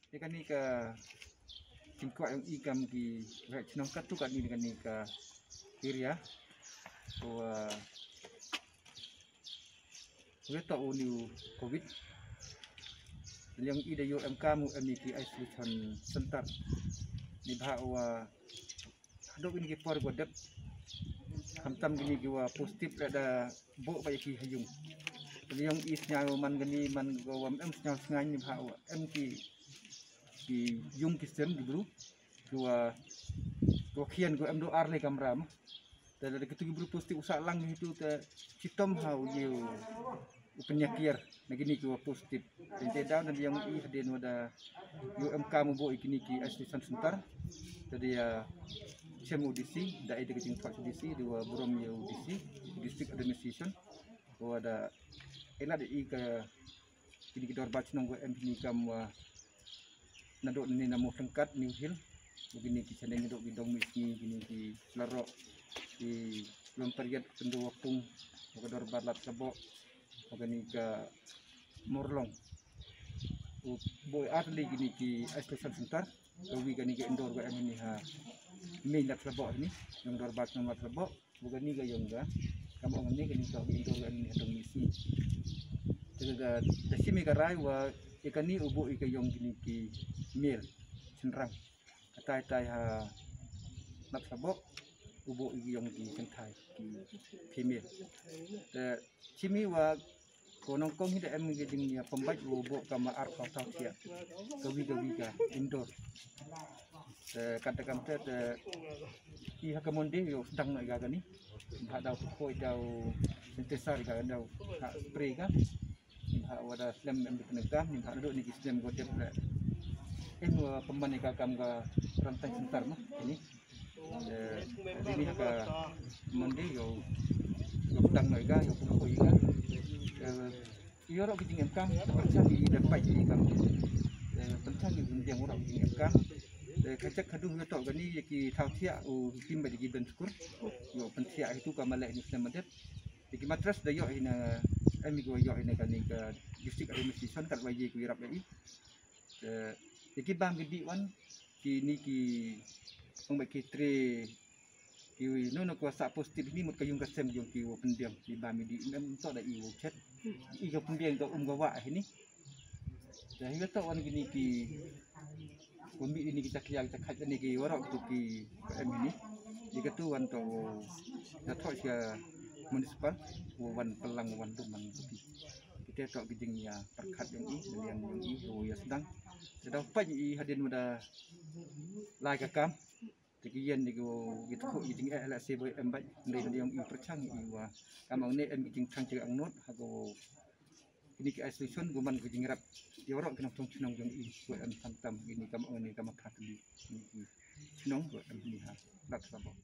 Ikan ni ke tingkat yang ikam di senang kat tu kat ni dengan ni ke area bahwa kita tahu ni COVID yang ida yo MK mu MK isolation center ni bahwa hadap ini ke por godep hamtam gini gua positif ada bo baik ki hayung yang isnya man gini man gawam senyal sengai ni bahwa MK di yung kisem di bulu dua kian gua do arle kamram dan dari ketujuh bulu positif usak lang itu te citom hau you penyakir nagini gua positif ente down dan yang i hadin wada UMK mu bo ikini ki isolation center jadi ya CMU DC da ide kecing pak DC dua burom ya DC district administration bahwa ada enak di ke kini kita orbat nang gua MP kam nadok ni namo tengkat New Hill begini kita nengok bidong misi gini di Selarok di Lomperiat Pendu Wapung Kador Balat Sabok begini ke Morlong boy atli gini ki isolation center kawi gini ke indoor ga ini ha main lat Sabok ini yang dor bat nomor Sabok begini ga yang ga kamu ngene gini ka indoor ga ini adong misi jaga dasimi garai wa ikani ubu ikayong gini ki mil senrang katai ha nak sabok ubu ikayong di sentai ki female te cimi wa konong kong hida em giding ya pembaik ubu kama art tau sia gawi ga indoor te katakan te iha kemonde yo sedang nak ga ni ha dau koi dau sintesar ga dau ha spray ga wada slam yang dikenegam ni duduk ni slam godep la pemban ni kakam ga rantai sentar mah ini ka monde yo pedang noi ga yo pukoi ga yo ro kijing emkam percang di dapat di kam percang di yang ro kijing emkam kacak kadung yo tok gani ki thau thia u kim ba di ben skur yo pentia itu ka malek ni slam madep di matras dayo ina amigo yo ina kan ni ke district administration kat waye ku irap ai iki bang gedi wan ki ni ki ong ki tre ki no kuasa positif ni mut kayung kasem yung ki pendiam di bami di nem to da i chat i ka pendiam to gawa ini dah hiyo to wan gini ki kombi ini kita kiang kita khat ni ki warok tu ki em ini dikatu wan to da to sia municipal wan pelang wan tuman putih kita tok gijing ya perkat yang i ya sedang sedang pai i hadin muda lai kakam tikian ni go gitu gijing LC boy embat ndai yang i percang i wa kamang ne em gijing chang cek angnot hago ini ke isolation guman gijing rap yorok kena tong cunong yang i wa em tam ini kamang ni kamakhat di ini cunong wa em ni ha lat sabok